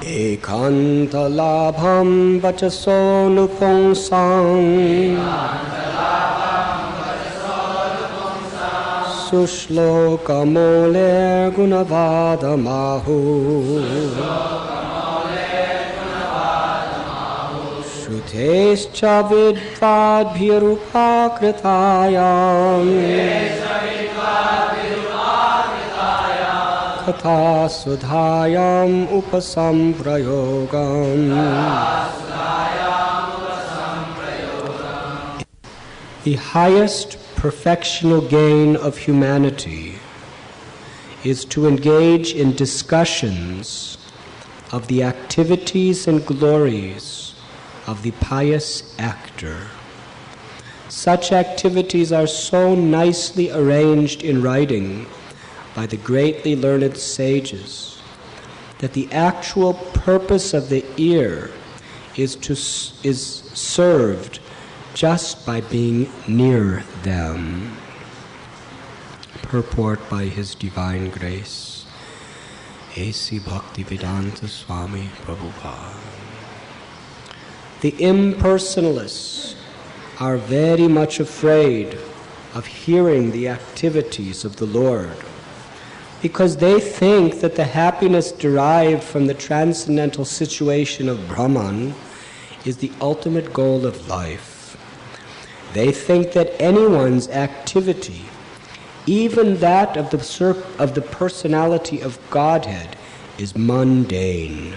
Ekanta labham vachaso nupungsang Sushloka mole gunavadamahu Shrutescha vidvadbhirupakritayam Katha sudhayam upasamprayogam. The highest perfectional gain of humanity is to engage in discussions of the activities and glories of the pious actor. Such activities are so nicely arranged in writing by the greatly learned sages that the actual purpose of the ear is served just by being near them. Purport by His Divine Grace, A.C. Bhaktivedanta Swami Prabhupada. The impersonalists are very much afraid of hearing the activities of the Lord, because they think that the happiness derived from the transcendental situation of Brahman is the ultimate goal of life. They think that anyone's activity, even that of the personality of Godhead, is mundane.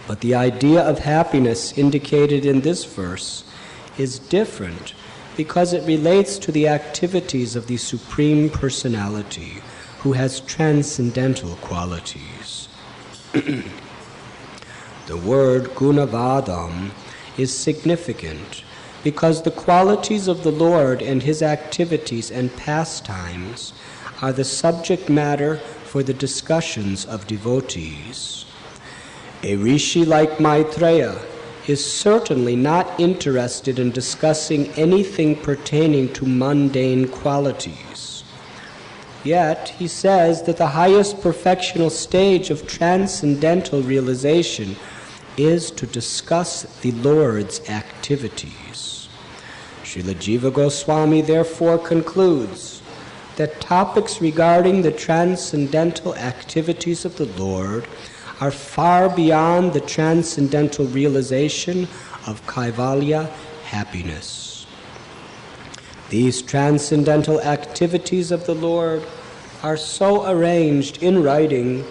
But the idea of happiness indicated in this verse is different because it relates to the activities of the Supreme Personality, who has transcendental qualities. The word gunavadam is significant because the qualities of the Lord and His activities and pastimes are the subject matter for the discussions of devotees. A rishi like Maitreya is certainly not interested in discussing anything pertaining to mundane qualities. Yet, he says that the highest perfectional stage of transcendental realization is to discuss the Lord's activities. Srila Jiva Goswami therefore concludes that topics regarding the transcendental activities of the Lord are far beyond the transcendental realization of Kaivalya happiness. These transcendental activities of the Lord are so arranged in writing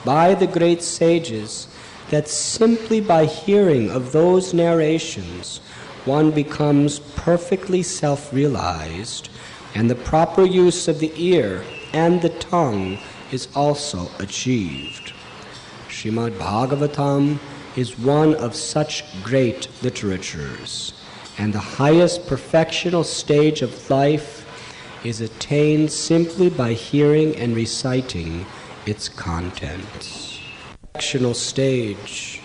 by the great sages that simply by hearing of those narrations one becomes perfectly self-realized, and the proper use of the ear and the tongue is also achieved. Śrīmad Bhāgavatam is one of such great literatures, and the highest perfectional stage of life is attained simply by hearing and reciting its contents. Perfectional stage,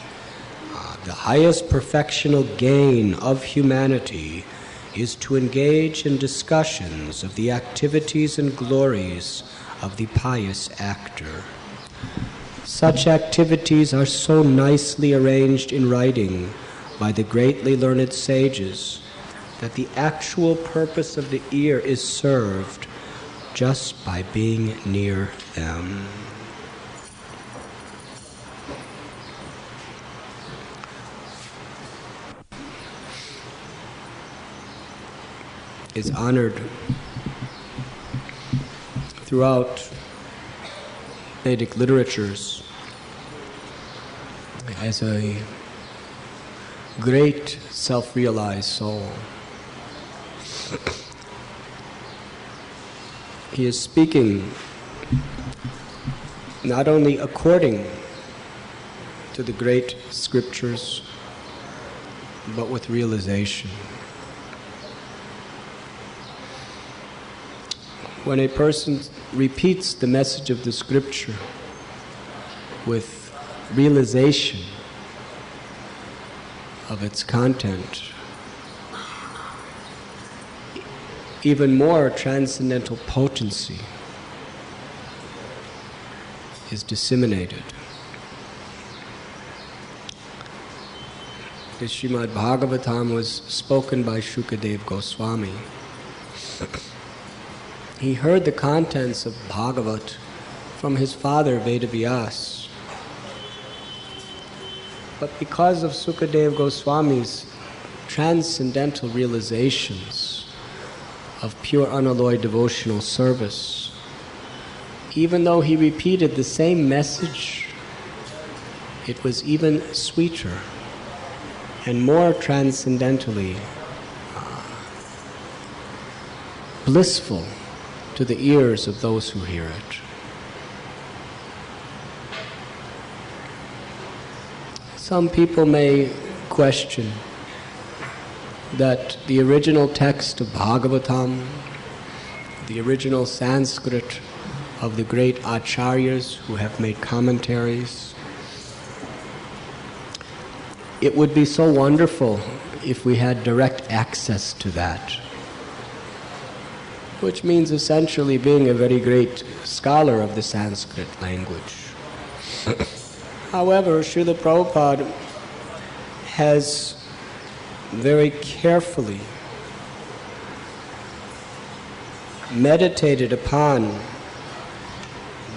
the highest perfectional gain of humanity is to engage in discussions of the activities and glories of the pious actor. Such activities are so nicely arranged in writing by the greatly learned sages that the actual purpose of the ear is served just by being near them. Is honored throughout Vedic literatures as a great self-realized soul. He is speaking not only according to the great scriptures, but with realization. When a person repeats the message of the scripture with realization of its content, even more transcendental potency is disseminated. the Śrīmad Bhāgavatam was spoken by Shukadeva Goswami. He heard the contents of Bhagavat from his father Vedavyas. But because of Sukadeva Goswami's transcendental realizations of pure unalloyed devotional service, even though he repeated the same message, it was even sweeter and more transcendentally blissful to the ears of those who hear it. Some people may question that the original text of Bhagavatam, the original Sanskrit of the great acharyas who have made commentaries, it would be so wonderful if we had direct access to that, which means essentially being a very great scholar of the Sanskrit language. However, Srila Prabhupada has very carefully meditated upon,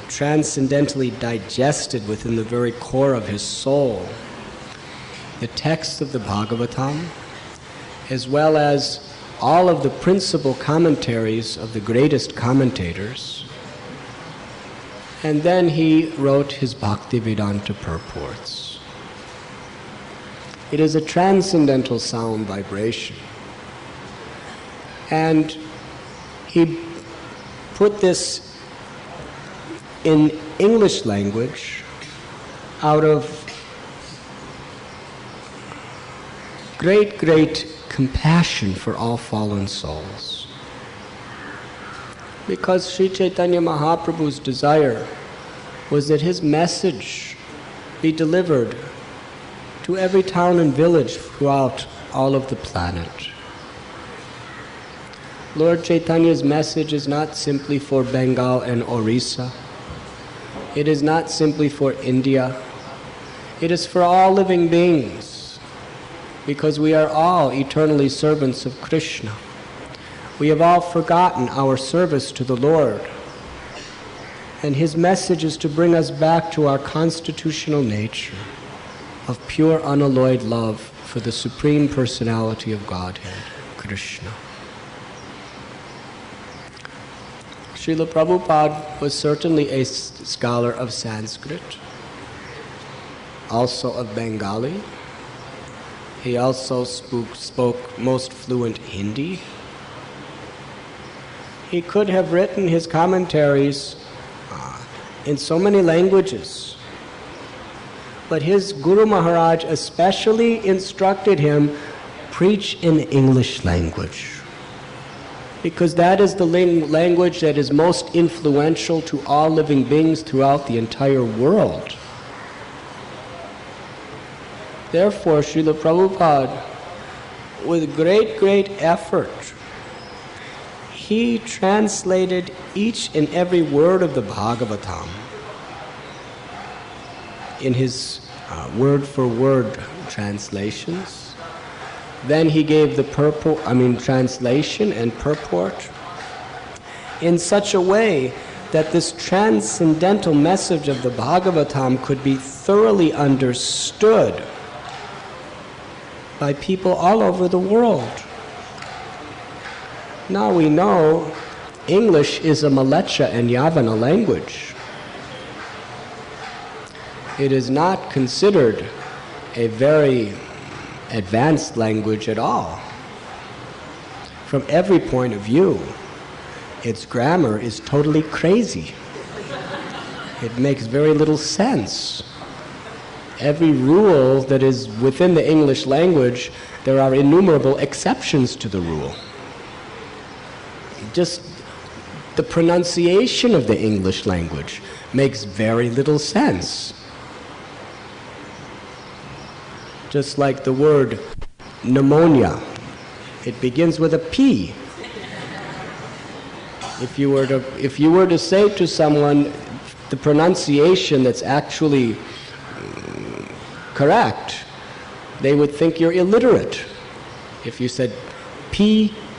transcendentally digested within the very core of his soul, the text of the Bhagavatam, as well as all of the principal commentaries of the greatest commentators, and then he wrote his Bhaktivedanta purports. It is a transcendental sound vibration, and he put this in English language out of great compassion for all fallen souls. Because Sri Chaitanya Mahaprabhu's desire was that his message be delivered to every town and village throughout all of the planet. Lord Chaitanya's message is not simply for Bengal and Orissa. It is not simply for India. It is for all living beings, because we are all eternally servants of Krishna. We have all forgotten our service to the Lord, and his message is to bring us back to our constitutional nature of pure unalloyed love for the Supreme Personality of Godhead, Krishna. Srila Prabhupada was certainly a scholar of Sanskrit, also of Bengali. He also spoke most fluent Hindi. He could have written his commentaries in so many languages, but his Guru Maharaj especially instructed him, preach in English language, because that is the language that is most influential to all living beings throughout the entire world. Therefore, Srila Prabhupada, with great effort, he translated each and every word of the Bhagavatam in his word-for-word translations. Then he gave the translation and purport in such a way that this transcendental message of the Bhagavatam could be thoroughly understood by people all over the world. Now we know English is a Malecha and Yavana language. It is not considered a very advanced language at all. From every point of view, its grammar is totally crazy. It makes very little sense. Every rule that is within the English language, there are innumerable exceptions to the rule. Just the pronunciation of the English language makes very little sense. Just like the word pneumonia, it begins with a P. If you were to say to someone the pronunciation that's actually correct, they would think you're illiterate if you said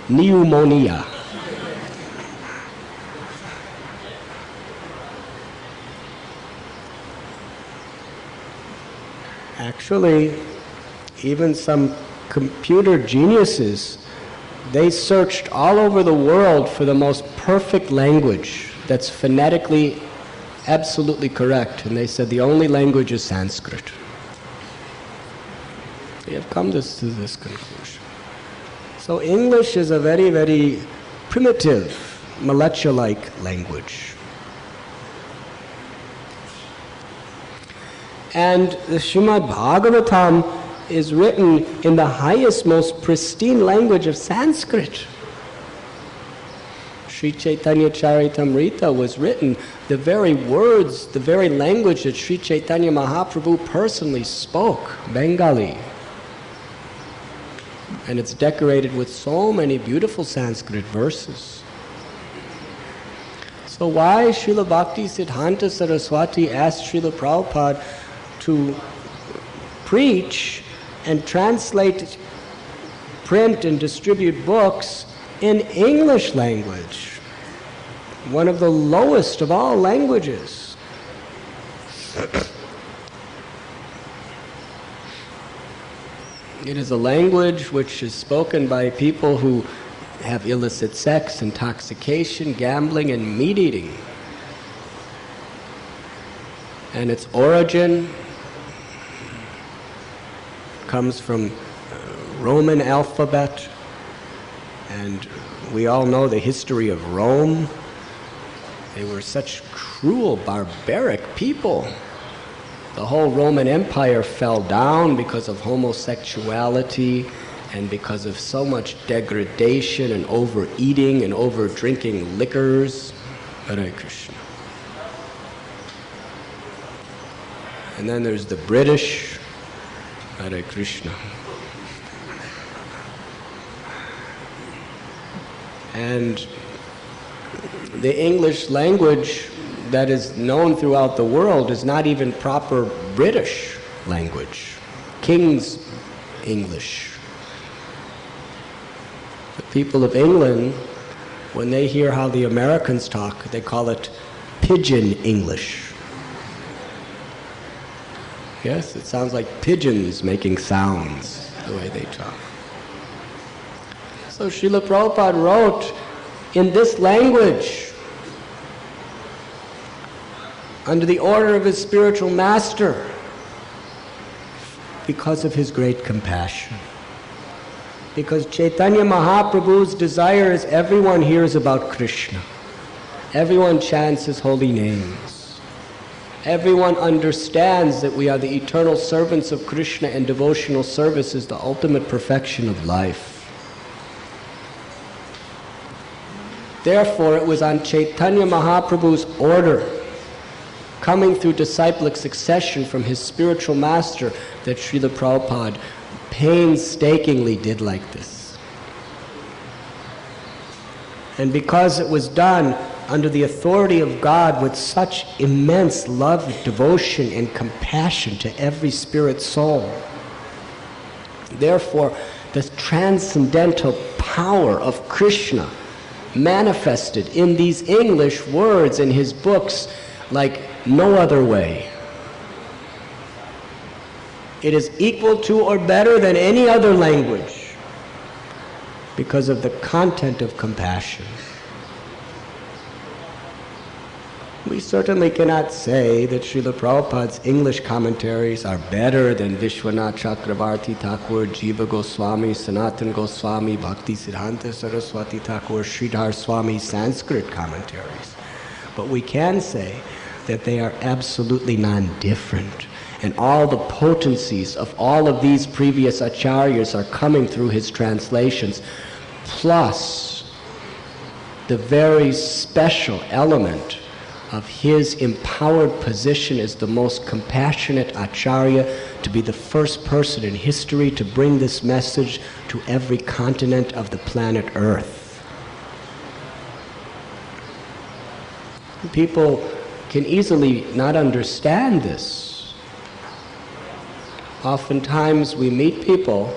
pneumonia. Actually, even some computer geniuses, they searched all over the world for the most perfect language that's phonetically absolutely correct, and they said the only language is Sanskrit. They have come to this conclusion. So English is a very, very primitive, molecular-like language. And the Śrīmad Bhāgavatam is written in the highest, most pristine language of Sanskrit. Sri Chaitanya Charitamrita was written, the very words, the very language that Sri Chaitanya Mahaprabhu personally spoke, Bengali. And it's decorated with so many beautiful Sanskrit verses. So why Srila Bhakti Siddhanta Saraswati asked Srila Prabhupada to preach and translate, print and distribute books in English language, one of the lowest of all languages. It is a language which is spoken by people who have illicit sex, intoxication, gambling, and meat eating. And its origin comes from Roman alphabet, and we all know the history of Rome. They were such cruel, barbaric people. The whole Roman Empire fell down because of homosexuality and because of so much degradation and overeating and over-drinking liquors. Hare Krishna. And then there's the British. Hare Krishna. And the English language that is known throughout the world is not even proper British language, King's English. The people of England, when they hear how the Americans talk, they call it Pidgin English. Yes, it sounds like pigeons making sounds, the way they talk. So Srila Prabhupada wrote in this language, under the order of his spiritual master, because of his great compassion. Because Chaitanya Mahaprabhu's desire is everyone hears about Krishna. Everyone chants his holy names. Everyone understands that we are the eternal servants of Krishna, and devotional service is the ultimate perfection of life. Therefore, it was on Chaitanya Mahaprabhu's order, coming through disciplic succession from his spiritual master, that Srila Prabhupada painstakingly did like this. And because it was done under the authority of God with such immense love, devotion, and compassion to every spirit soul, therefore the transcendental power of Krishna manifested in these English words in his books like no other way. It is equal to or better than any other language because of the content of compassion. We certainly cannot say that Srila Prabhupada's English commentaries are better than Vishwanath Chakravarti Thakur, Jiva Goswami, Sanatan Goswami, Bhakti Siddhanta Saraswati Thakur, Sridhar Swami's Sanskrit commentaries. But we can say that they are absolutely non-different. And all the potencies of all of these previous acharyas are coming through his translations, plus the very special element of his empowered position as the most compassionate acharya, to be the first person in history to bring this message to every continent of the planet Earth. People can easily not understand this. Oftentimes we meet people,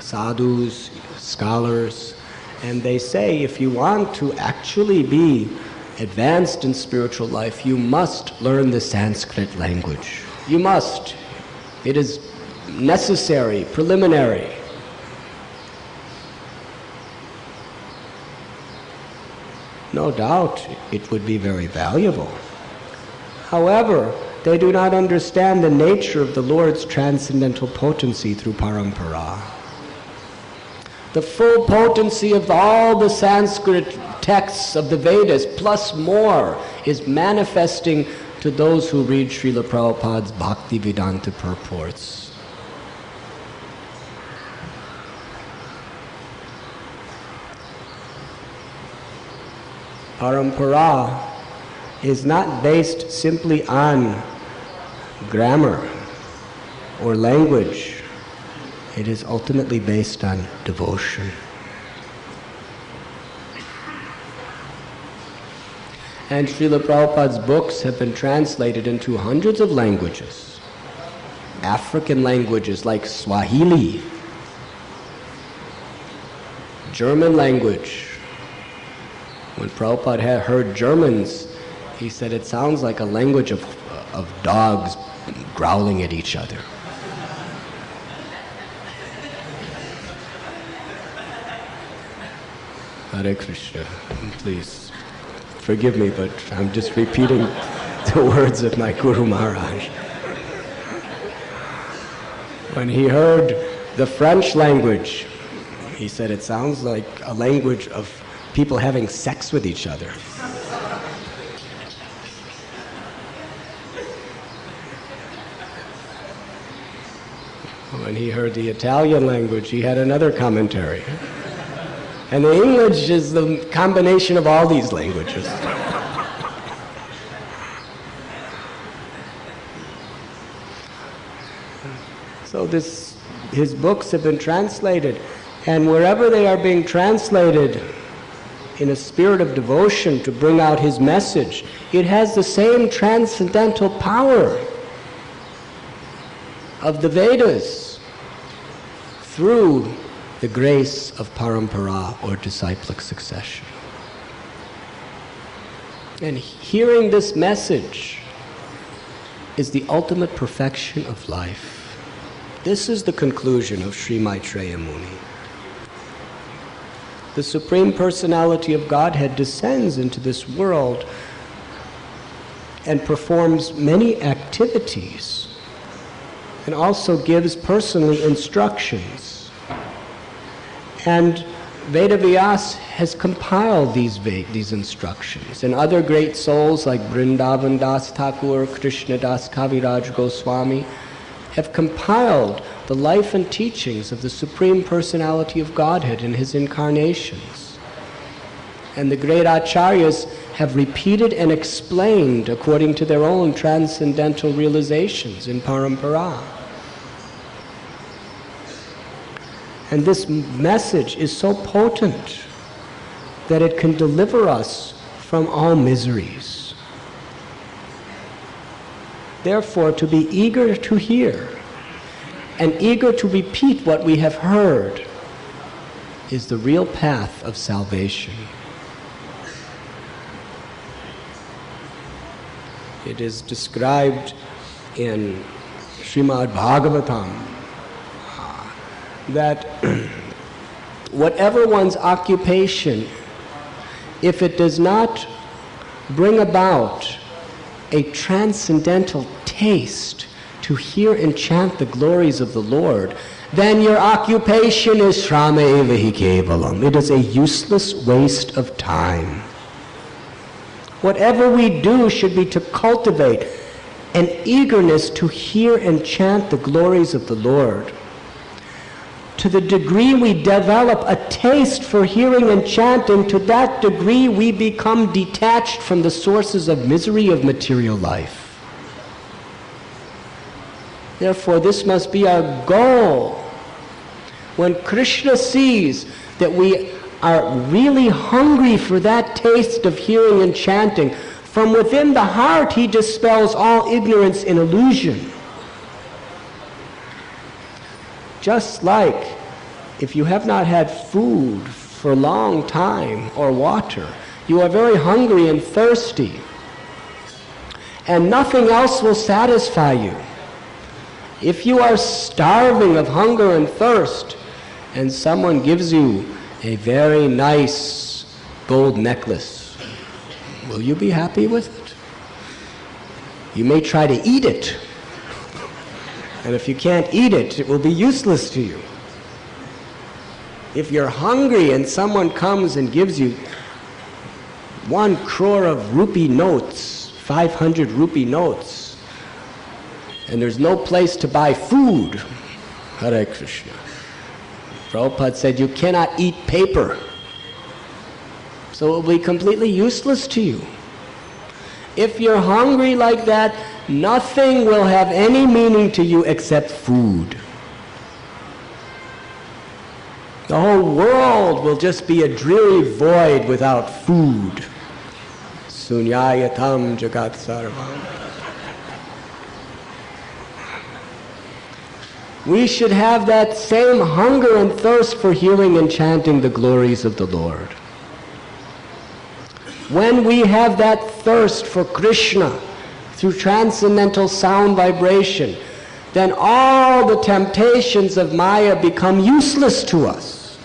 sadhus, scholars, and they say if you want to actually be advanced in spiritual life, you must learn the Sanskrit language. You must. It is necessary, preliminary. No doubt it would be very valuable. However, they do not understand the nature of the Lord's transcendental potency through Parampara. The full potency of all the Sanskrit texts of the Vedas, plus more, is manifesting to those who read Srila Prabhupada's Bhaktivedanta purports. Parampara is not based simply on grammar or language. It is ultimately based on devotion. And Srila Prabhupada's books have been translated into hundreds of languages. African languages like Swahili, German language. When Prabhupada had heard Germans, he said it sounds like a language of dogs growling at each other. Hare Krishna. Please forgive me, but I'm just repeating the words of my Guru Maharaj. When he heard the French language, he said it sounds like a language of people having sex with each other. When he heard the Italian language, he had another commentary. And the English is the combination of all these languages. So his books have been translated, and wherever they are being translated in a spirit of devotion to bring out his message, it has the same transcendental power of the Vedas through the grace of Parampara or disciplic succession. And hearing this message is the ultimate perfection of life. This is the conclusion of Sri Maitreya Muni. The Supreme Personality of Godhead descends into this world and performs many activities and also gives personally instructions. And Vedavyas has compiled these instructions, and other great souls like Vrindavan Das Thakur, Krishna Das Kaviraj Goswami have compiled the life and teachings of the Supreme Personality of Godhead in his incarnations. And the great acharyas have repeated and explained according to their own transcendental realizations in Parampara. And this message is so potent that it can deliver us from all miseries. Therefore, to be eager to hear and eager to repeat what we have heard is the real path of salvation. It is described in Śrīmad Bhāgavatam that whatever one's occupation, if it does not bring about a transcendental taste to hear and chant the glories of the Lord, then your occupation is shrama eva hi kevalam. It is a useless waste of time. Whatever we do should be to cultivate an eagerness to hear and chant the glories of the Lord. To the degree we develop a taste for hearing and chanting, to that degree we become detached from the sources of misery of material life. Therefore, this must be our goal. When Krishna sees that we are really hungry for that taste of hearing and chanting, from within the heart he dispels all ignorance and illusion. just like if you have not had food for a long time or water, you are very hungry and thirsty, and nothing else will satisfy you. If you are starving of hunger and thirst, and someone gives you a very nice gold necklace, will you be happy with it? You may try to eat it, and if you can't eat it, it will be useless to you. If you're hungry and someone comes and gives you 1 crore of rupee notes, 500 rupee notes, and there's no place to buy food, Hare Krishna. Prabhupada said you cannot eat paper, so it will be completely useless to you. If you're hungry like that, nothing will have any meaning to you except food. The whole world will just be a dreary void without food. Sunyayatam jagat sarvam. We should have that same hunger and thirst for hearing and chanting the glories of the Lord. When we have that thirst for Krishna through transcendental sound vibration, then all the temptations of Maya become useless to us.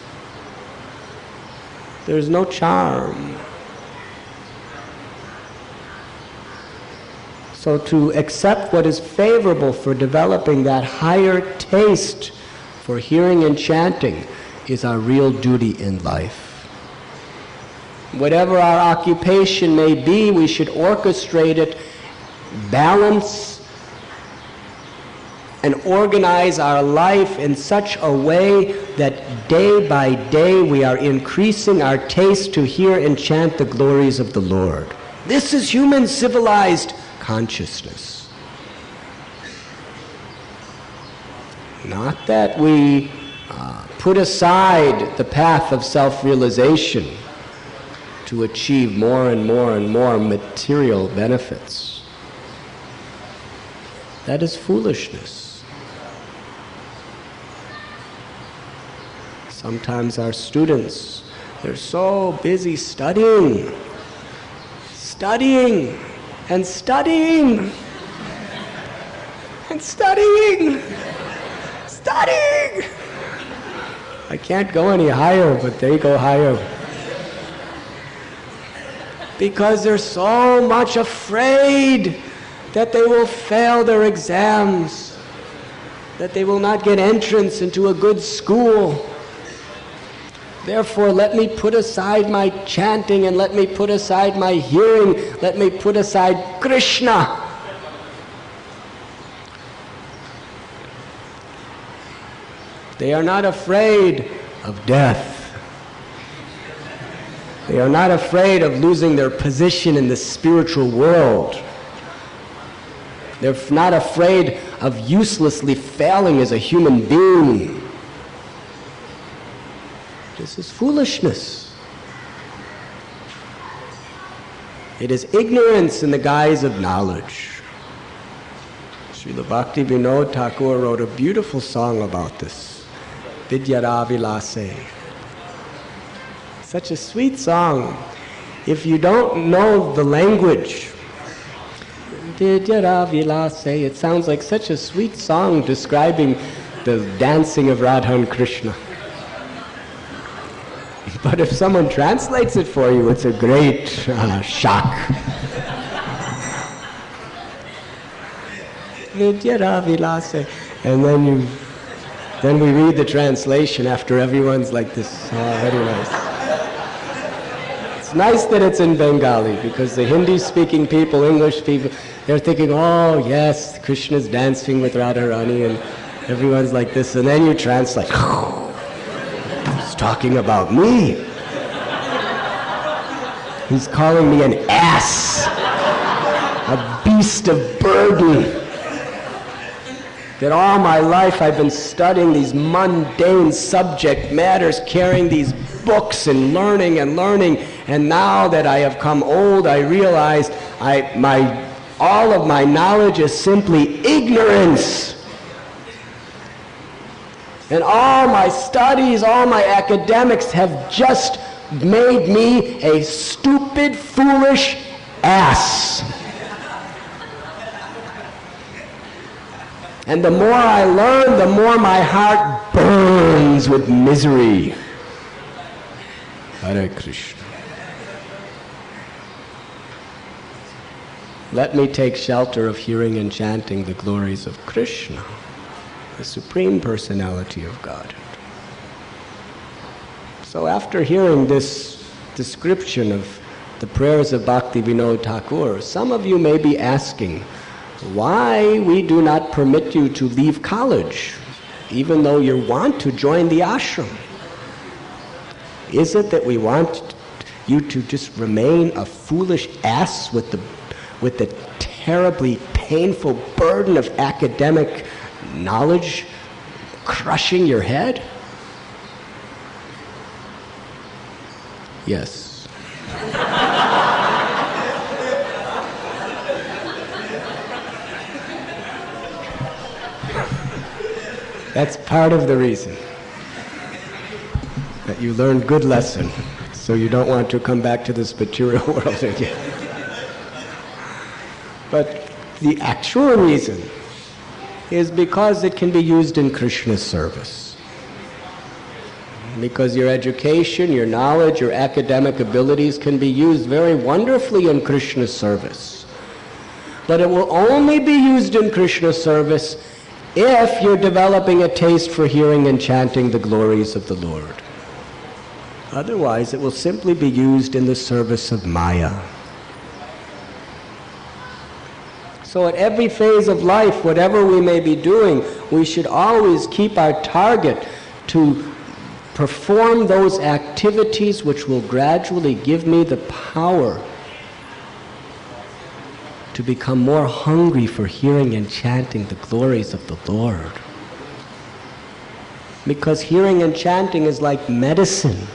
There's no charm. So to accept what is favorable for developing that higher taste for hearing and chanting is our real duty in life. Whatever our occupation may be, we should orchestrate it, balance, and organize our life in such a way that day by day we are increasing our taste to hear and chant the glories of the Lord. This is human civilized consciousness. Not that we put aside the path of self-realization to achieve more and more and more material benefits. That is foolishness. Sometimes our students, they're so busy studying and studying and studying. I can't go any higher, but they go higher. Because they're so much afraid that they will fail their exams, that they will not get entrance into a good school. Therefore, let me put aside my chanting and let me put aside my hearing, let me put aside Krishna. They are not afraid of death. They are not afraid of losing their position in the spiritual world. They're not afraid of uselessly failing as a human being. This is foolishness. It is ignorance in the guise of knowledge. Srila Bhakti Vinod Thakur wrote a beautiful song about this. Vidyaravilase. Such a sweet song. If you don't know the language, Vidyaravilase, it sounds like such a sweet song describing the dancing of Radha and Krishna. But if someone translates it for you, it's a great shock. Vidyaravilase. And then we read the translation after everyone's like this. Oh, very nice. It's nice that it's in Bengali, because the Hindi-speaking people, English people, they're thinking, oh yes, Krishna's dancing with Radharani, and everyone's like this, and then you translate, he's talking about me. He's calling me an ass, a beast of burden. That all my life I've been studying these mundane subject matters, carrying these books and learning, and now that I have come old, I realize all of my knowledge is simply ignorance. And all my studies, all my academics have just made me a stupid, foolish ass. And the more I learn, the more my heart burns with misery. Hare Krishna. Let me take shelter of hearing and chanting the glories of Krishna, the Supreme Personality of Godhead. So after hearing this description of the prayers of Bhakti Vinod Thakur, some of you may be asking why we do not permit you to leave college, even though you want to join the ashram. Is it that we want you to just remain a foolish ass with the terribly painful burden of academic knowledge crushing your head? Yes. That's part of the reason that you learned good lesson, so you don't want to come back to this material world again. But the actual reason is because it can be used in Krishna's service. Because your education, your knowledge, your academic abilities can be used very wonderfully in Krishna's service. But it will only be used in Krishna's service if you're developing a taste for hearing and chanting the glories of the Lord. Otherwise, it will simply be used in the service of Maya. So at every phase of life, whatever we may be doing, we should always keep our target to perform those activities which will gradually give me the power to become more hungry for hearing and chanting the glories of the Lord. Because hearing and chanting is like medicine.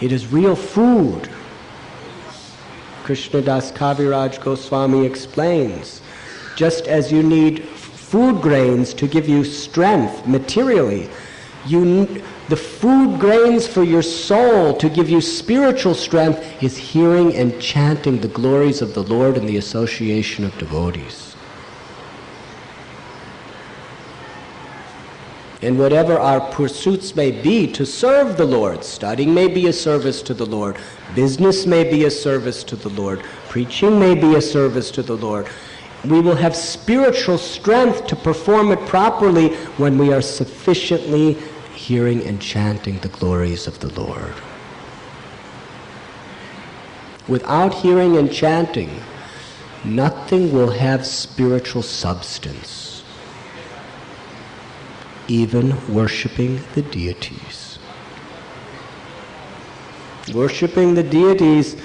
It is real food. Krishnadas Kaviraj Goswami explains, just as you need food grains to give you strength materially, the food grains for your soul to give you spiritual strength is hearing and chanting the glories of the Lord in the association of devotees. And whatever our pursuits may be to serve the Lord, studying may be a service to the Lord, business may be a service to the Lord, preaching may be a service to the Lord, we will have spiritual strength to perform it properly when we are sufficiently hearing and chanting the glories of the Lord. Without hearing and chanting, nothing will have spiritual substance, even worshipping the deities. Worshipping the deities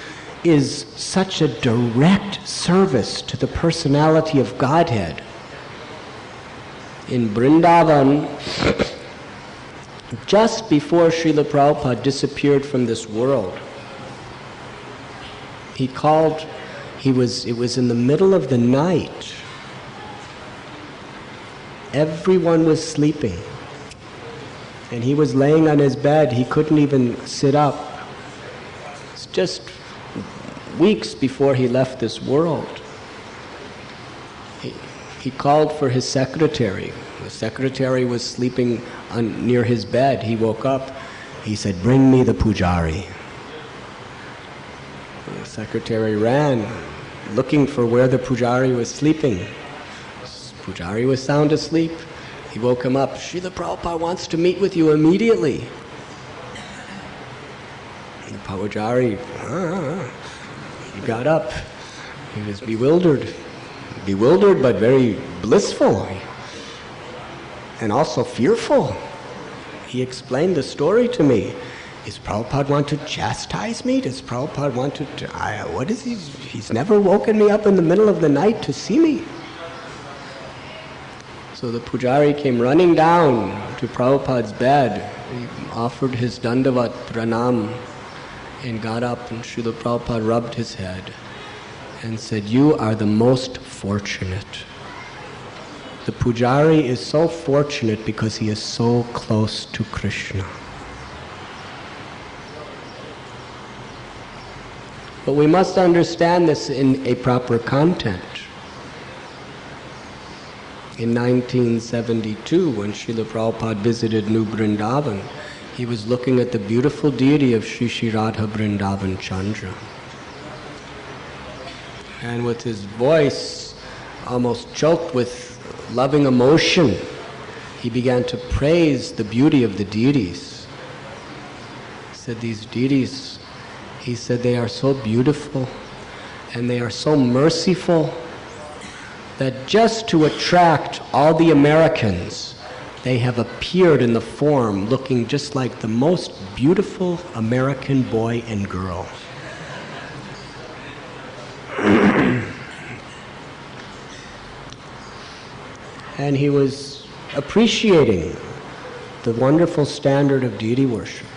is such a direct service to the personality of Godhead. In Vrindavan, just before Srila Prabhupada disappeared from this world, it was in the middle of the night. Everyone was sleeping. And he was laying on his bed. He couldn't even sit up. It's just weeks before he left this world. He called for his secretary. The secretary was sleeping near his bed. He woke up. He said, "Bring me the pujari." The secretary ran, looking for where the pujari was sleeping. Pujari was sound asleep. He woke him up. "Srila Prabhupada wants to meet with you immediately." And the pujari, he got up. He was bewildered but very blissful and also fearful. He explained the story to me. Does Prabhupada want to chastise me? Does Prabhupada want to... what is he? He's never woken me up in the middle of the night to see me. So the pujari came running down to Prabhupada's bed. He offered his Dandavat, Pranam, and got up, and Srila Prabhupada rubbed his head and said, "You are the most fortunate. The pujari is so fortunate because he is so close to Krishna. But we must understand this in a proper content. In 1972, when Srila Prabhupada visited New Vrindavan, he was looking at the beautiful deity of Sri Sri Radha Vrindavan Chandra. And with his voice almost choked with loving emotion, he began to praise the beauty of the deities. He said, these deities, he said, they are so beautiful and they are so merciful that just to attract all the Americans, they have appeared in the form looking just like the most beautiful American boy and girl. And he was appreciating the wonderful standard of deity worship.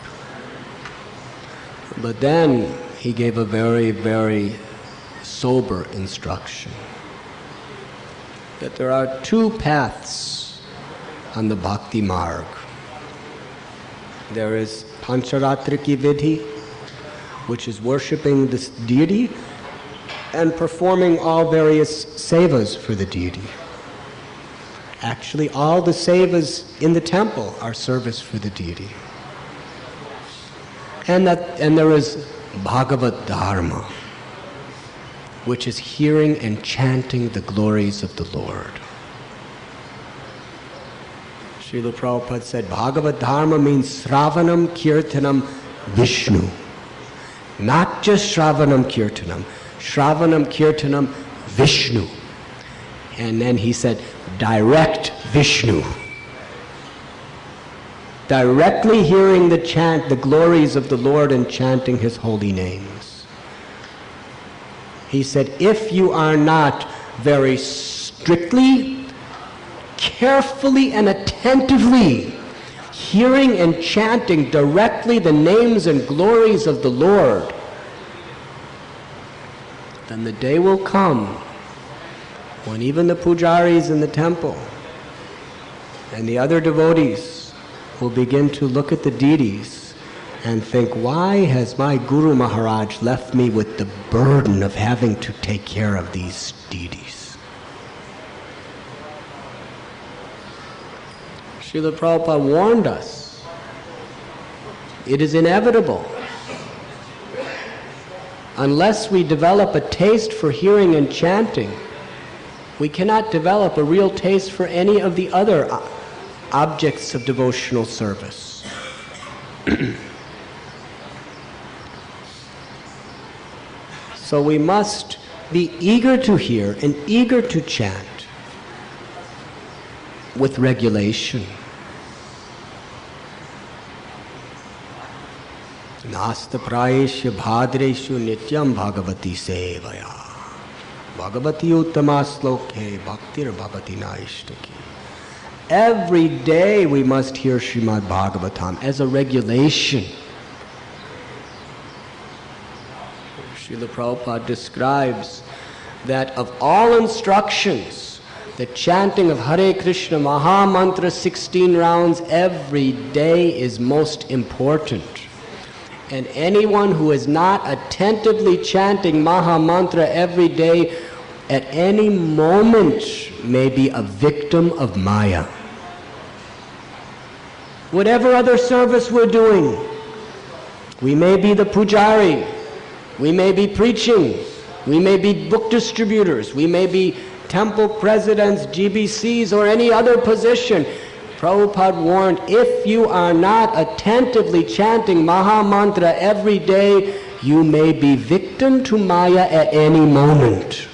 But then he gave a very, very sober instruction that there are two paths on the bhakti marg. There is Pancharatriki Vidhi, which is worshipping this deity and performing all various sevas for the deity. Actually, all the sevas in the temple are service for the deity. And there is Bhagavat Dharma, which is hearing and chanting the glories of the Lord. Srila Prabhupada said, Bhagavat Dharma means Sravanam Kirtanam Vishnu. Not just Shravanam Kirtanam, Shravanam Kirtanam Vishnu. And then he said, direct Vishnu. Directly hearing the chant, the glories of the Lord and chanting His holy names. He said, if you are not very strictly, carefully and attentively hearing and chanting directly the names and glories of the Lord, then the day will come when even the pujaris in the temple and the other devotees will begin to look at the deities and think, why has my Guru Maharaj left me with the burden of having to take care of these deities? Srila Prabhupada warned us. It is inevitable. Unless we develop a taste for hearing and chanting, we cannot develop a real taste for any of the other objects of devotional service. So we must be eager to hear and eager to chant with regulation. Nasta prayesya bhadreshu nityam bhagavati sevaya. Bhagavati uttama sloke bhaktir bhavati naishtaki. Every day we must hear Śrīmad Bhāgavatam as a regulation. Srila Prabhupada describes that of all instructions, the chanting of Hare Krishna Maha Mantra 16 rounds every day is most important. And anyone who is not attentively chanting Maha Mantra every day at any moment may be a victim of Maya. Whatever other service we're doing, we may be the pujari, we may be preaching, we may be book distributors, we may be temple presidents, GBCs, or any other position. Prabhupada warned, if you are not attentively chanting Maha Mantra every day, you may be victim to Maya at any moment.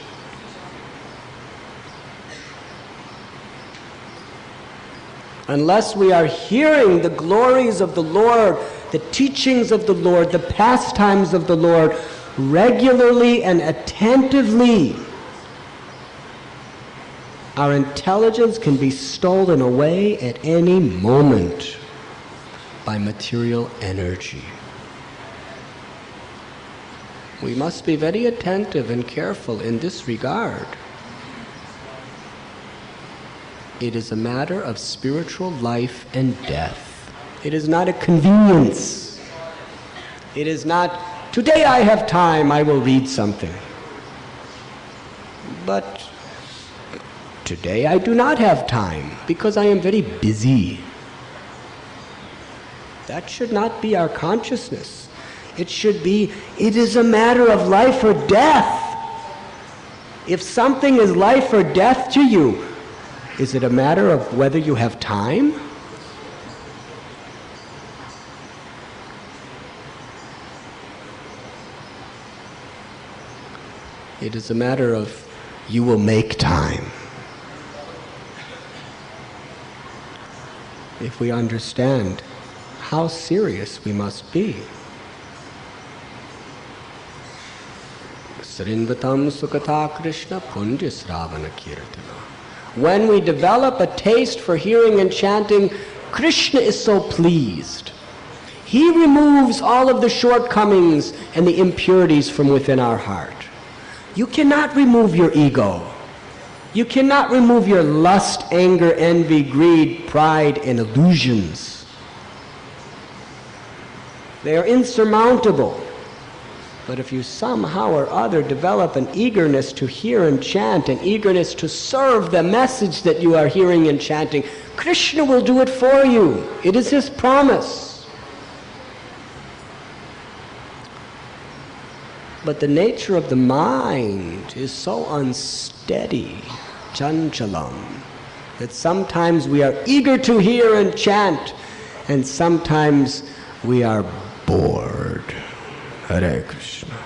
Unless we are hearing the glories of the Lord, the teachings of the Lord, the pastimes of the Lord, regularly and attentively, our intelligence can be stolen away at any moment by material energy. We must be very attentive and careful in this regard. It is a matter of spiritual life and death. It is not a convenience. It is not, today I have time, I will read something. But today I do not have time because I am very busy. That should not be our consciousness. It should be, it is a matter of life or death. If something is life or death to you, is it a matter of whether you have time? It is a matter of you will make time. If we understand how serious we must be. Srinvatam sukata Krishna punja sravana kirtana. When we develop a taste for hearing and chanting, Krishna is so pleased. He removes all of the shortcomings and the impurities from within our heart. You cannot remove your ego. You cannot remove your lust, anger, envy, greed, pride, and illusions. They are insurmountable. But if you somehow or other develop an eagerness to hear and chant, an eagerness to serve the message that you are hearing and chanting, Krishna will do it for you. It is his promise. But the nature of the mind is so unsteady, chanchalam, that sometimes we are eager to hear and chant, and sometimes we are bored. Hare Krishna.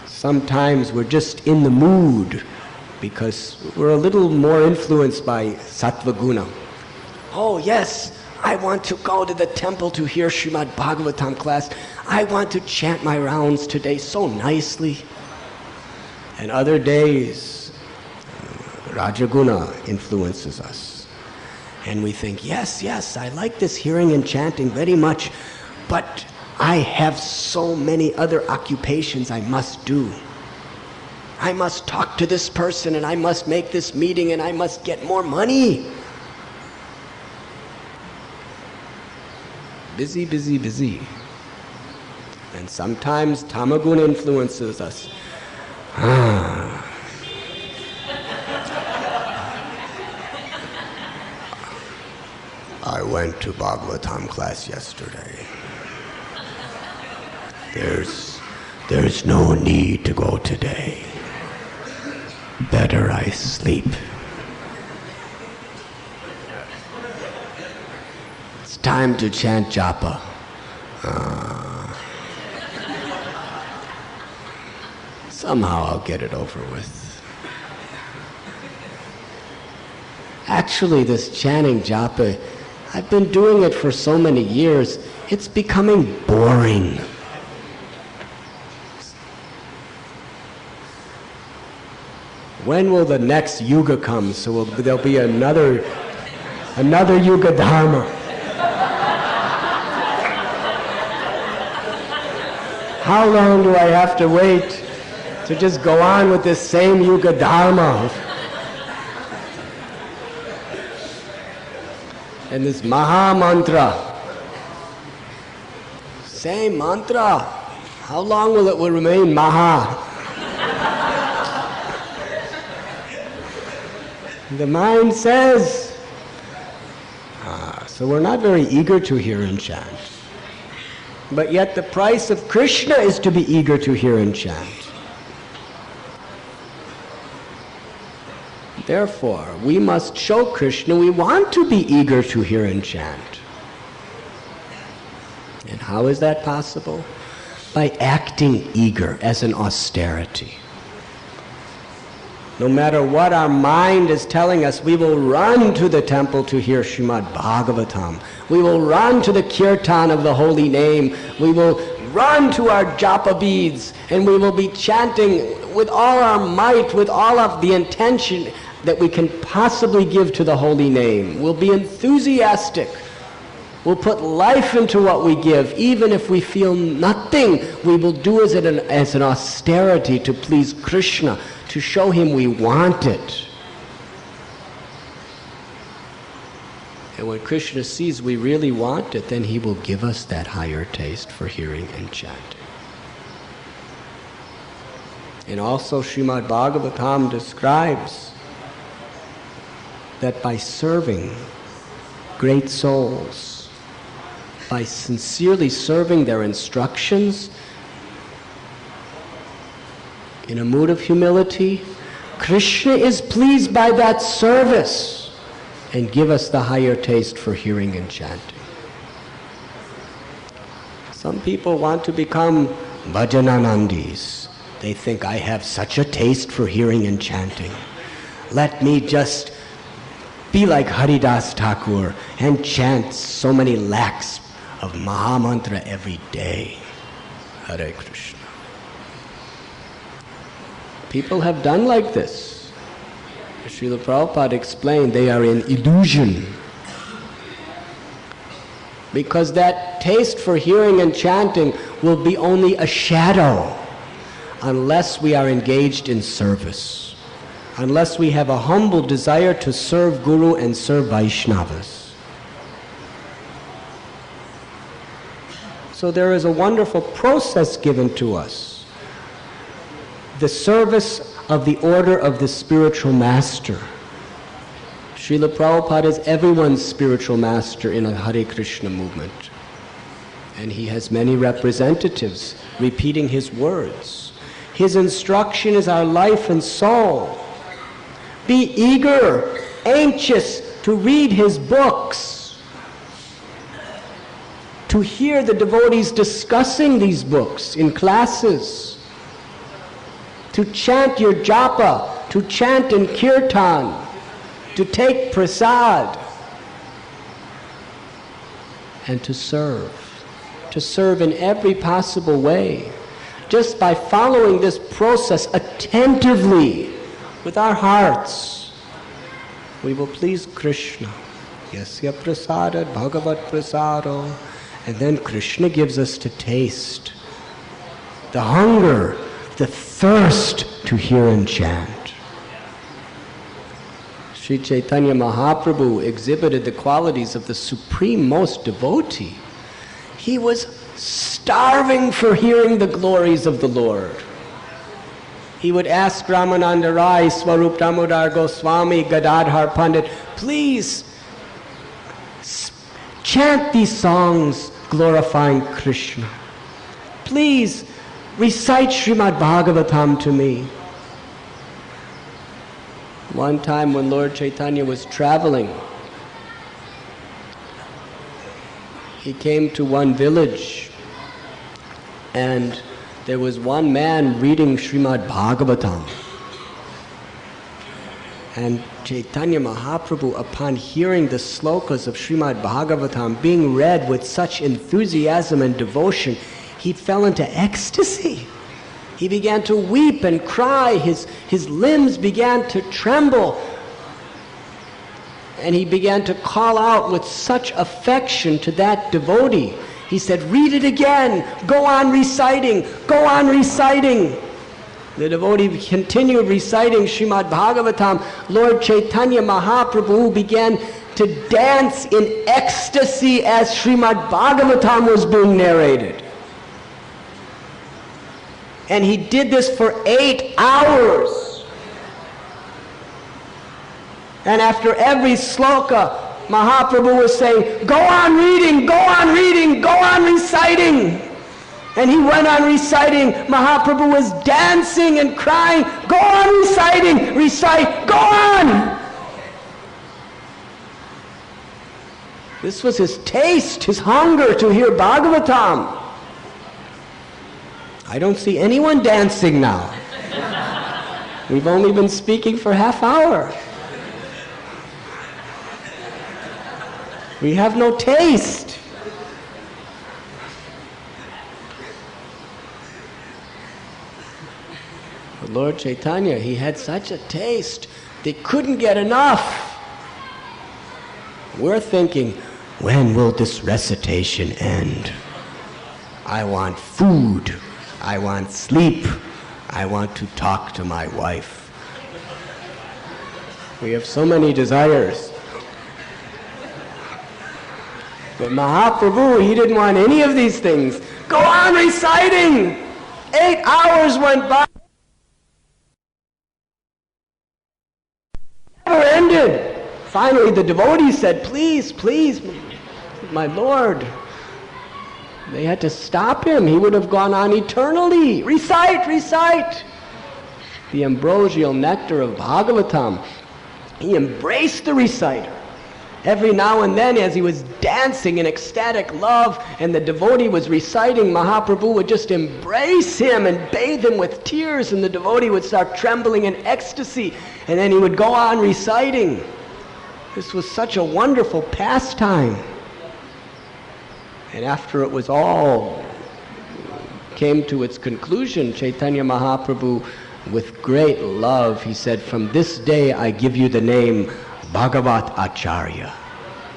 Sometimes we're just in the mood because we're a little more influenced by sattva guna. Oh yes, I want to go to the temple to hear Śrīmad Bhāgavatam class. I want to chant my rounds today so nicely. And other days, Rajaguna influences us. And we think, yes, I like this hearing and chanting very much, but I have so many other occupations I must do. I must talk to this person, and I must make this meeting, and I must get more money. Busy, busy, busy. And sometimes tamaguna influences us. I went to Bhagavatam class yesterday. There's no need to go today. Better I sleep. It's time to chant japa. Somehow I'll get it over with. Actually, this chanting japa, I've been doing it for so many years, it's becoming boring. When will the next yuga come? So there'll be another yuga dharma. How long do I have to wait to just go on with this same yuga dharma? And this maha mantra. Same mantra. How long will it remain maha? The mind says, so we're not very eager to hear and chant. But yet the price of Krishna is to be eager to hear and chant. Therefore, we must show Krishna we want to be eager to hear and chant. And how is that possible? By acting eager as an austerity. No matter what our mind is telling us, we will run to the temple to hear Śrīmad Bhāgavatam. We will run to the kirtan of the holy name. We will run to our japa beads, and we will be chanting with all our might, with all of the intention that we can possibly give to the holy name. We'll be enthusiastic. We'll put life into what we give. Even if we feel nothing, we will do as an austerity to please Krishna, to show him we want it. And when Krishna sees we really want it, then he will give us that higher taste for hearing and chanting. And also Śrīmad Bhāgavatam describes that by serving great souls, by sincerely serving their instructions in a mood of humility, Krishna is pleased by that service and give us the higher taste for hearing and chanting. Some people want to become bhajananandis. They think, I have such a taste for hearing and chanting. Let me just be like Haridas Thakur and chant so many lakhs of Mahamantra every day. Hare Krishna. People have done like this. Srila Prabhupada explained they are in illusion. Because that taste for hearing and chanting will be only a shadow unless we are engaged in service, unless we have a humble desire to serve Guru and serve Vaishnavas. So there is a wonderful process given to us. The service of the order of the spiritual master. Srila Prabhupada is everyone's spiritual master in a Hare Krishna movement. And he has many representatives repeating his words. His instruction is our life and soul. Be eager, anxious to read his books, to hear the devotees discussing these books in classes, to chant your japa, to chant in kirtan, to take prasad, and to serve in every possible way. Just by following this process attentively with our hearts, we will please Krishna. Yasya prasadat bhagavat prasado. And then Krishna gives us to taste the hunger, the thirst to hear and chant. Sri Chaitanya Mahaprabhu exhibited the qualities of the supreme most devotee. He was starving for hearing the glories of the Lord. He would ask Ramananda Rai, Swarup Damodar Goswami, Gadadhar Pandit, please chant these songs glorifying Krishna. Please recite Śrīmad Bhāgavatam to me. One time when Lord Chaitanya was traveling, he came to one village and there was one man reading Śrīmad Bhāgavatam. And Chaitanya Mahaprabhu, upon hearing the slokas of Śrīmad Bhāgavatam being read with such enthusiasm and devotion, he fell into ecstasy. He began to weep and cry. His limbs began to tremble. And he began to call out with such affection to that devotee. He said, read it again. Go on reciting. Go on reciting. The devotee continued reciting Śrīmad Bhāgavatam. Lord Chaitanya Mahaprabhu began to dance in ecstasy as Śrīmad Bhāgavatam was being narrated. And he did this for 8 hours. And after every sloka, Mahaprabhu was saying, go on reading, go on reading, go on reciting. And he went on reciting. Mahaprabhu was dancing and crying, go on reciting, recite, go on. This was his taste, his hunger to hear Bhagavatam. I don't see anyone dancing now. We've only been speaking for half hour. We have no taste. But Lord Chaitanya, he had such a taste, they couldn't get enough. We're thinking, when will this recitation end? I want food. I want sleep. I want to talk to my wife. We have so many desires. But Mahaprabhu, he didn't want any of these things. Go on reciting! 8 hours went by. Never ended. Finally, the devotees said, please, please, my Lord. They had to stop him. He would have gone on eternally. Recite, recite. The ambrosial nectar of Bhagavatam. He embraced the reciter. Every now and then, as he was dancing in ecstatic love and the devotee was reciting, Mahaprabhu would just embrace him and bathe him with tears, and the devotee would start trembling in ecstasy, and then he would go on reciting. This was such a wonderful pastime. And after it was all came to its conclusion, Chaitanya Mahaprabhu, with great love, he said, from this day I give you the name Bhagavat Acharya,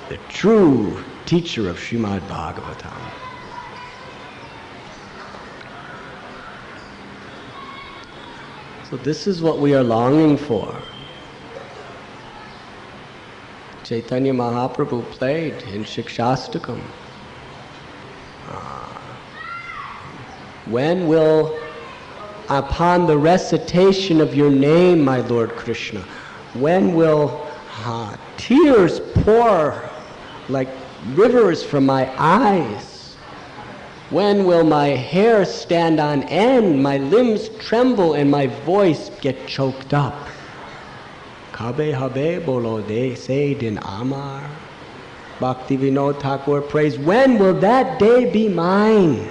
the true teacher of Śrīmad Bhāgavatam. So this is what we are longing for. Chaitanya Mahaprabhu played in Shikshastakam. When will, upon the recitation of your name, my Lord Krishna, when will tears pour like rivers from my eyes? When will my hair stand on end, my limbs tremble, and my voice get choked up? Kabe habe bolo de se din amar. Bhaktivinoda Thakur prays, when will that day be mine?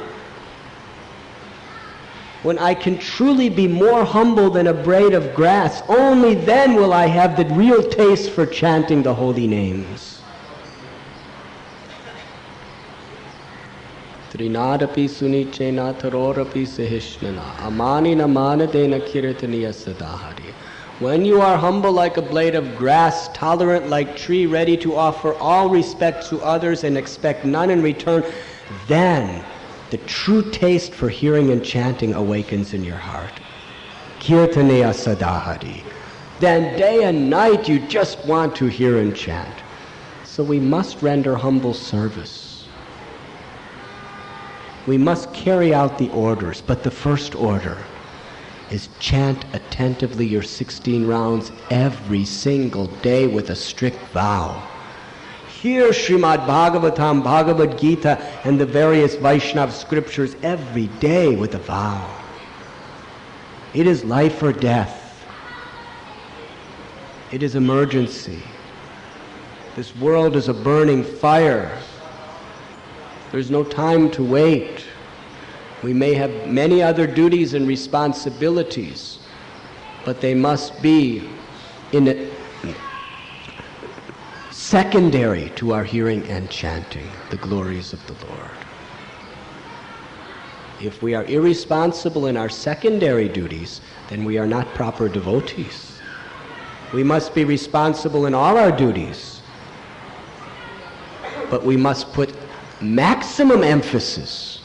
When I can truly be more humble than a blade of grass, only then will I have the real taste for chanting the holy names. Trinadapi sunichena tarorapi sahishnana amanina manadena kirtaniya sadahari. When you are humble like a blade of grass, tolerant like tree, ready to offer all respect to others and expect none in return, then the true taste for hearing and chanting awakens in your heart. Kirtaneya sadahari. Then day and night you just want to hear and chant. So we must render humble service. We must carry out the orders, but the first order is chant attentively your 16 rounds every single day with a strict vow. Hear Śrīmad Bhāgavatam, Bhagavad Gita, and the various Vaishnava scriptures every day with a vow. It is life or death. It is emergency. This world is a burning fire. There's no time to wait. We may have many other duties and responsibilities, but they must be secondary to our hearing and chanting the glories of the Lord. If we are irresponsible in our secondary duties, then we are not proper devotees. We must be responsible in all our duties, but we must put maximum emphasis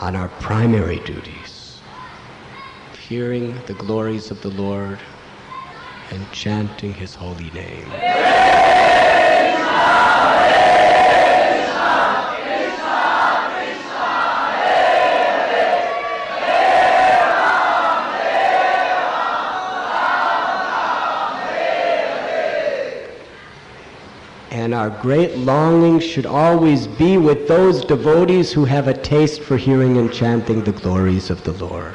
on our primary duties, hearing the glories of the Lord and chanting His holy name. And our great longing should always be with those devotees who have a taste for hearing and chanting the glories of the Lord.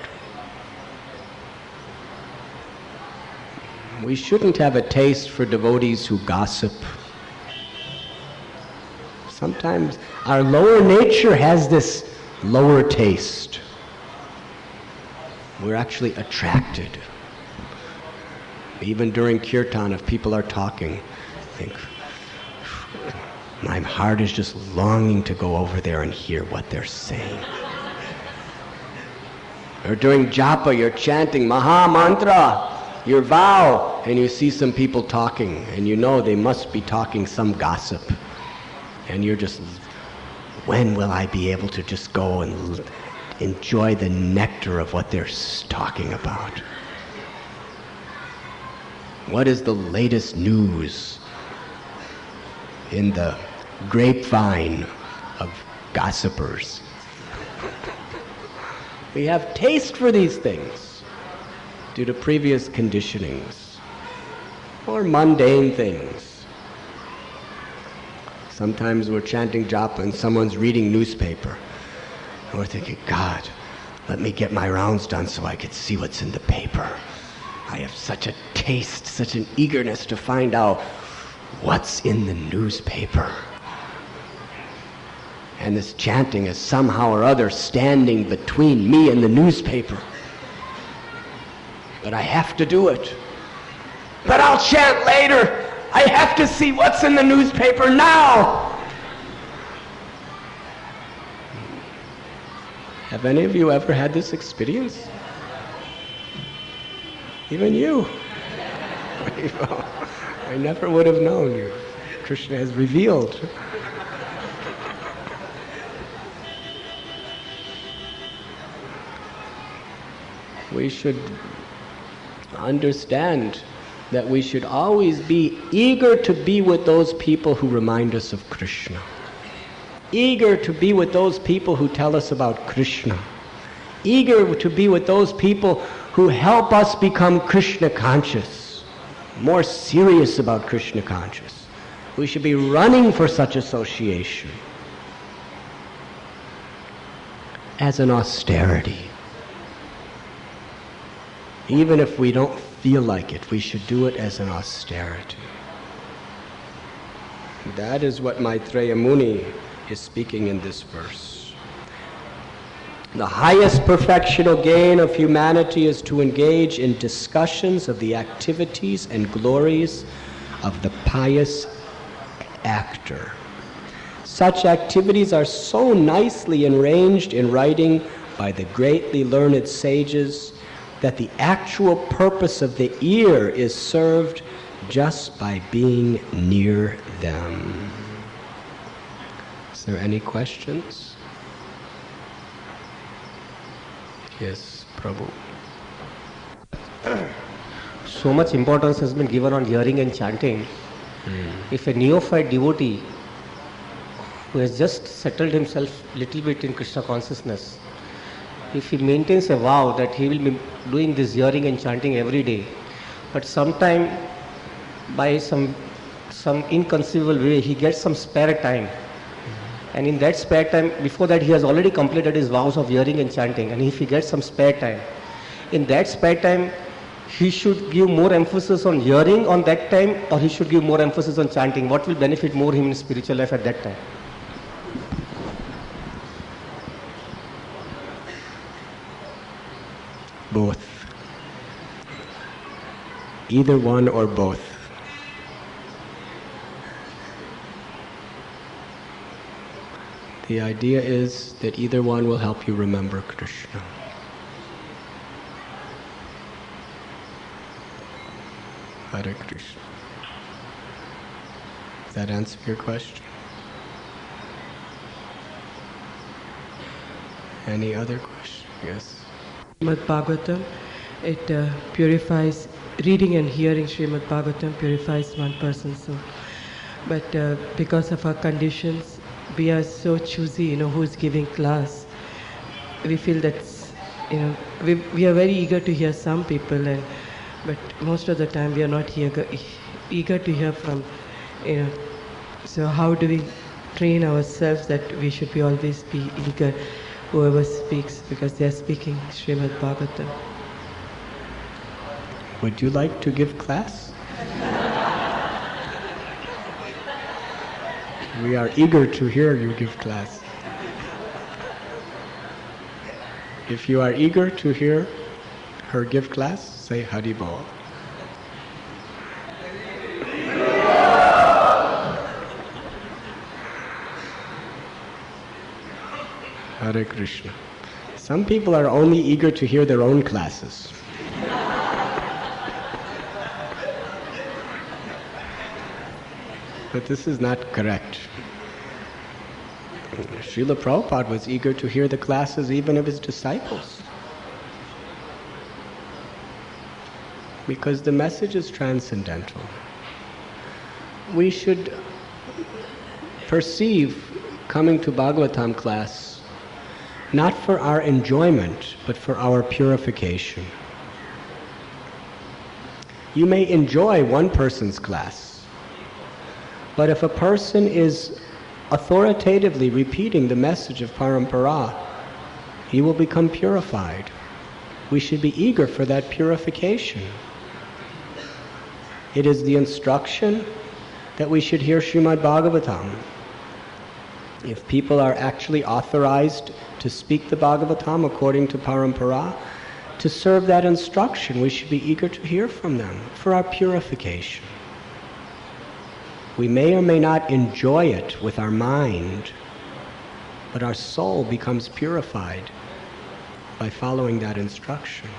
We shouldn't have a taste for devotees who gossip. Sometimes our lower nature has this lower taste. We're actually attracted. Even during kirtan, if people are talking, I think, my heart is just longing to go over there and hear what they're saying. Or during japa, you're chanting Maha Mantra, your vow, and you see some people talking, and you know they must be talking some gossip. And you're just, when will I be able to just go and enjoy the nectar of what they're talking about? What is the latest news in the grapevine of gossipers. We have taste for these things due to previous conditionings or mundane things. Sometimes we're chanting japa and someone's reading newspaper. And we're thinking, God, let me get my rounds done so I can see what's in the paper. I have such a taste, such an eagerness to find out what's in the newspaper. And this chanting is somehow or other standing between me and the newspaper. But I have to do it. But I'll chant later. I have to see what's in the newspaper now. Have any of you ever had this experience? Even you. I never would have known you. Krishna has revealed. We should understand that we should always be eager to be with those people who remind us of Krishna. Eager to be with those people who tell us about Krishna. Eager to be with those people who help us become Krishna conscious, more serious about Krishna conscious. We should be running for such association as an austerity. Even if we don't feel like it, we should do it as an austerity. That is what Maitreya Muni is speaking in this verse. The highest perfectional gain of humanity is to engage in discussions of the activities and glories of the pious actor. Such activities are so nicely arranged in writing by the greatly learned sages that the actual purpose of the ear is served just by being near them. Is there any questions? Yes, Prabhu. So much importance has been given on hearing and chanting. If a neophyte devotee who has just settled himself little bit in Krishna consciousness, if he maintains a vow that he will be doing this hearing and chanting every day, but sometime by some inconceivable way he gets some spare time, and in that spare time, before that he has already completed his vows of hearing and chanting, and if he gets some spare time, in that spare time he should give more emphasis on hearing on that time, or he should give more emphasis on chanting? What will benefit more him in spiritual life at that time? Both. Either one or both. The idea is that either one will help you remember Krishna. Hare Krishna. Does that answer your question? Any other question? Yes. Śrīmad Bhāgavatam, it purifies, reading and hearing Śrīmad Bhāgavatam purifies one person's soul. But because of our conditions, we are so choosy, who's giving class. We feel that, we are very eager to hear some people, but most of the time we are not eager to hear from, So how do we train ourselves that we should always be eager? Whoever speaks, because they are speaking Śrīmad Bhāgavatam. Would you like to give class? We are eager to hear you give class. If you are eager to hear her give class, say Hari Bol. Hare Krishna. Some people are only eager to hear their own classes. But this is not correct. Srila Prabhupada was eager to hear the classes even of his disciples, because the message is transcendental. We should perceive coming to Bhagavatam class not for our enjoyment, but for our purification. You may enjoy one person's class, but if a person is authoritatively repeating the message of Parampara, he will become purified. We should be eager for that purification. It is the instruction that we should hear Śrīmad Bhāgavatam. If people are actually authorized to speak the Bhāgavatam according to Parampara, to serve that instruction, we should be eager to hear from them for our purification. We may or may not enjoy it with our mind, but our soul becomes purified by following that instruction.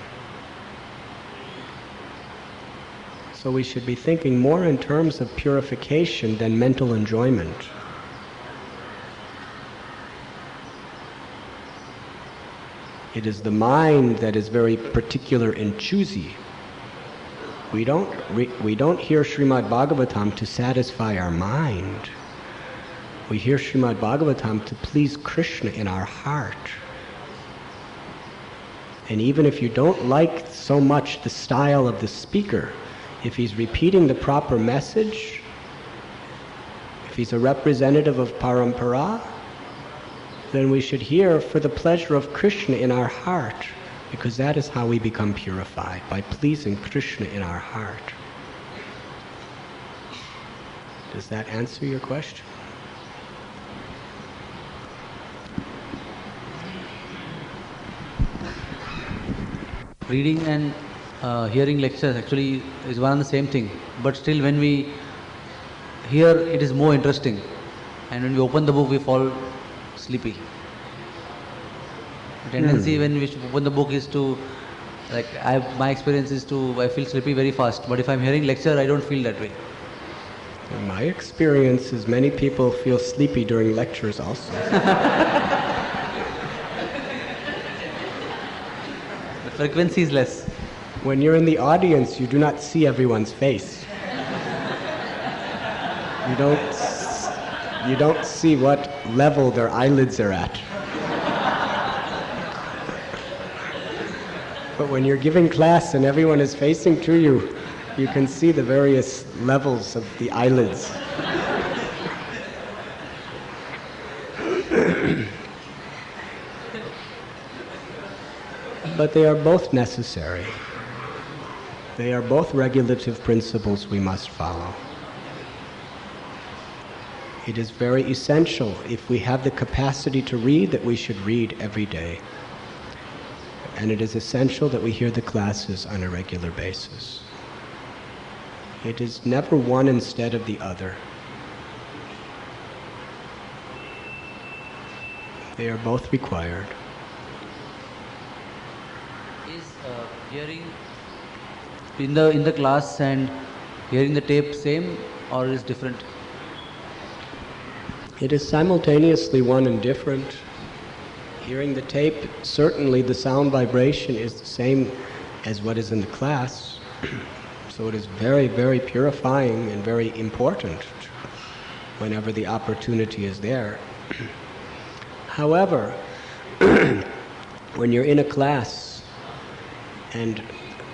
So we should be thinking more in terms of purification than mental enjoyment. It is the mind that is very particular and choosy. We don't hear Śrīmad Bhāgavatam to satisfy our mind. We hear Śrīmad Bhāgavatam to please Krishna in our heart. And even if you don't like so much the style of the speaker, if he's repeating the proper message, if he's a representative of Parampara, then we should hear for the pleasure of Krishna in our heart, because that is how we become purified, by pleasing Krishna in our heart. Does that answer your question? Reading and hearing lectures actually is one and the same thing, but still when we hear it is more interesting, and when we open the book we fall sleepy. The tendency when we open the book is to, my experience is I feel sleepy very fast, but if I'm hearing lecture I don't feel that way. In my experience is many people feel sleepy during lectures also. The frequency is less. When you're in the audience, you do not see everyone's face. You don't see what level their eyelids are at. But when you're giving class and everyone is facing to you, you can see the various levels of the eyelids. But they are both necessary. They are both regulative principles we must follow. It is very essential, if we have the capacity to read, that we should read every day. And it is essential that we hear the classes on a regular basis. It is never one instead of the other. They are both required. Is hearing in the class and hearing the tape same or is different? It is simultaneously one and different. Hearing the tape, certainly the sound vibration is the same as what is in the class. So it is very, very purifying and very important whenever the opportunity is there. However, when you're in a class and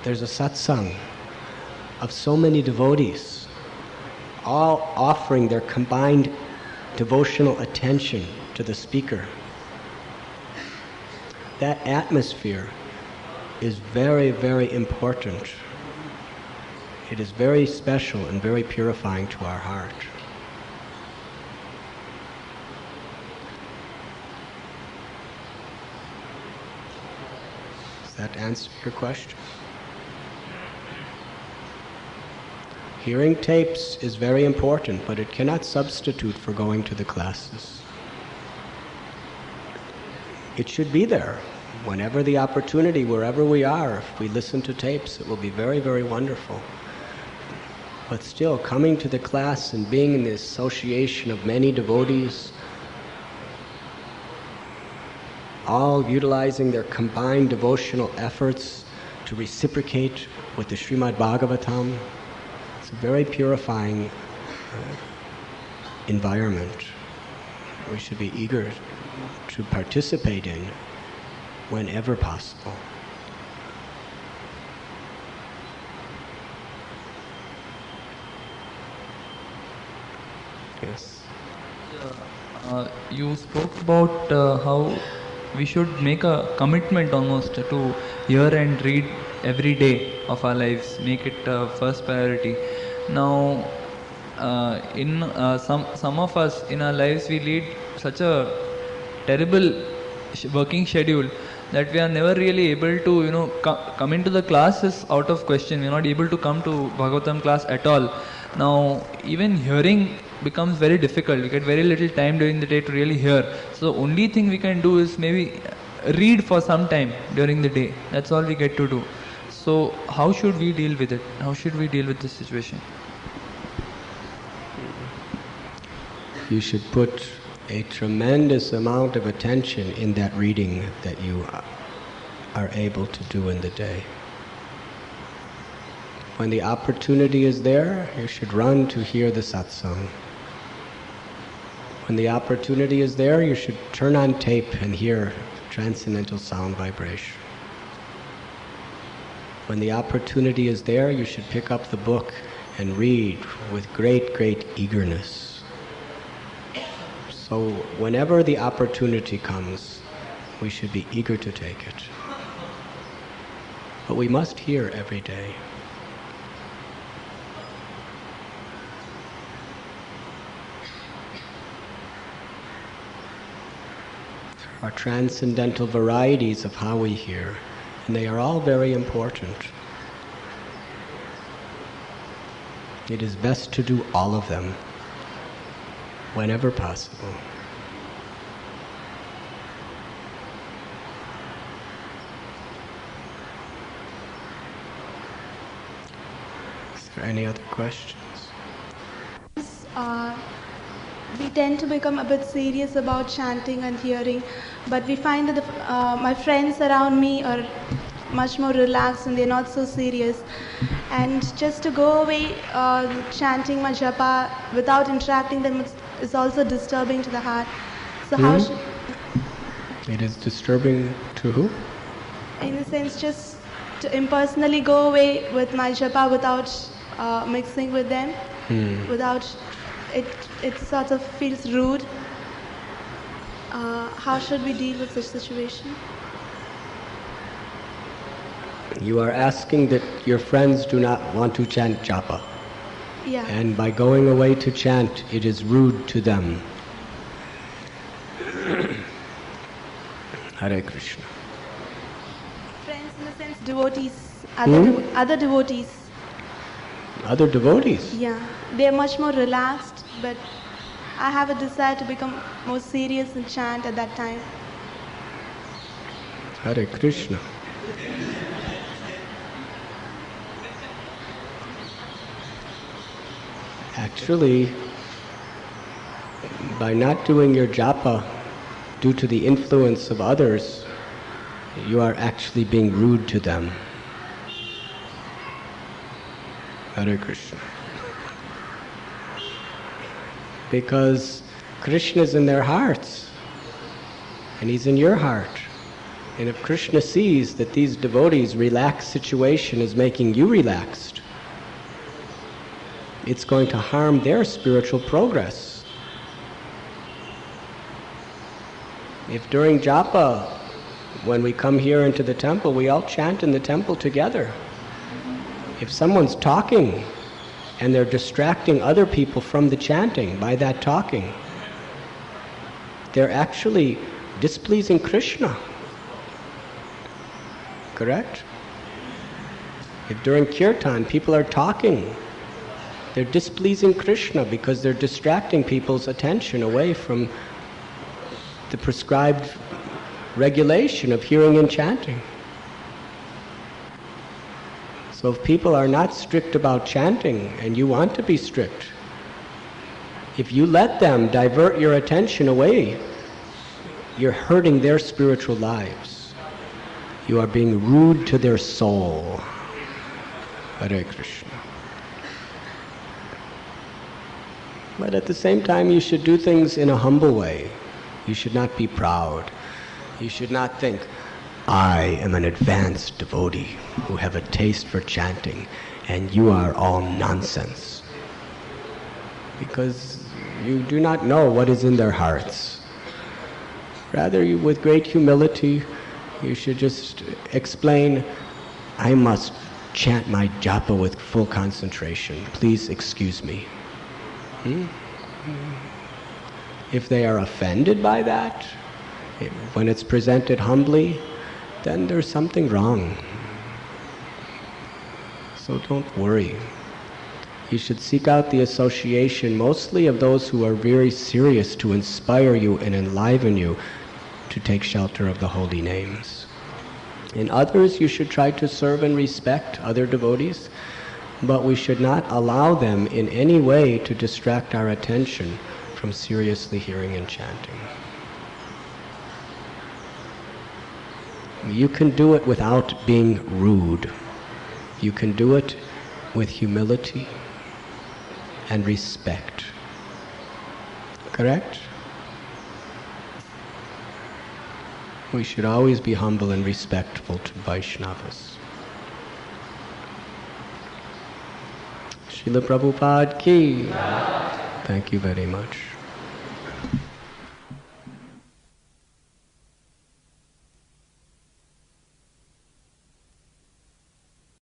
there's a satsang of so many devotees, all offering their combined devotional attention to the speaker, that atmosphere is very, very important. It is very special and very purifying to our heart. Does that answer your question? Hearing tapes is very important, but it cannot substitute for going to the classes. It should be there. Whenever the opportunity, wherever we are, if we listen to tapes, it will be very, very wonderful. But still, coming to the class and being in the association of many devotees, all utilizing their combined devotional efforts to reciprocate with the Śrīmad Bhāgavatam, it's a very purifying environment. we should be eager to participate in whenever possible. Yes. You spoke about how we should make a commitment almost to hear and read every day of our lives, make it first priority. Now, in some of us in our lives, we lead such a terrible working schedule that we are never really able to come into the classes out of question. We are not able to come to Bhagavatam class at all. Now, even hearing becomes very difficult. We get very little time during the day to really hear. So the only thing we can do is maybe read for some time during the day. That's all we get to do. So how should we deal with it? How should we deal with this situation? You should put a tremendous amount of attention in that reading that you are able to do in the day. When the opportunity is there, you should run to hear the satsang. When the opportunity is there, you should turn on tape and hear transcendental sound vibration. When the opportunity is there, you should pick up the book and read with great, great eagerness. So whenever the opportunity comes, we should be eager to take it. But we must hear every day. There are transcendental varieties of how we hear, and they are all very important. It is best to do all of them whenever possible. Is there any other questions? We tend to become a bit serious about chanting and hearing, but we find that my friends around me are much more relaxed and they're not so serious. And just to go away chanting my japa without interacting them is also disturbing to the heart. So how should... It is disturbing to who? In a sense, just to impersonally go away with my japa without mixing with them, without... It sort of feels rude. How should we deal with such situation? You are asking that your friends do not want to chant japa. Yeah. And by going away to chant, it is rude to them. Hare Krishna. Friends, in a sense, devotees, other devotees. Other devotees? Yeah, they are much more relaxed, but I have a desire to become more serious and chant at that time. Hare Krishna. Actually, by not doing your japa due to the influence of others, you are actually being rude to them. Hare Krishna. Because Krishna is in their hearts, and He's in your heart. And if Krishna sees that these devotees' relaxed situation is making you relaxed, it's going to harm their spiritual progress. If during japa, when we come here into the temple, we all chant in the temple together. If someone's talking and they're distracting other people from the chanting by that talking, they're actually displeasing Krishna. Correct? If during kirtan people are talking, they're displeasing Krishna because they're distracting people's attention away from the prescribed regulation of hearing and chanting. So if people are not strict about chanting and you want to be strict, if you let them divert your attention away, you're hurting their spiritual lives. You are being rude to their soul. Hare Krishna. But at the same time, you should do things in a humble way. You should not be proud. You should not think, I am an advanced devotee who have a taste for chanting, and you are all nonsense. Because you do not know what is in their hearts. Rather, you, with great humility, you should just explain, I must chant my japa with full concentration. Please excuse me. If they are offended by that, when it's presented humbly, then there's something wrong. So don't worry. You should seek out the association mostly of those who are very serious to inspire you and enliven you to take shelter of the holy names. In others, you should try to serve and respect other devotees, but we should not allow them in any way to distract our attention from seriously hearing and chanting. You can do it without being rude. You can do it with humility and respect. Correct? We should always be humble and respectful to Vaishnavas. Srila Prabhupada ki. Thank you very much.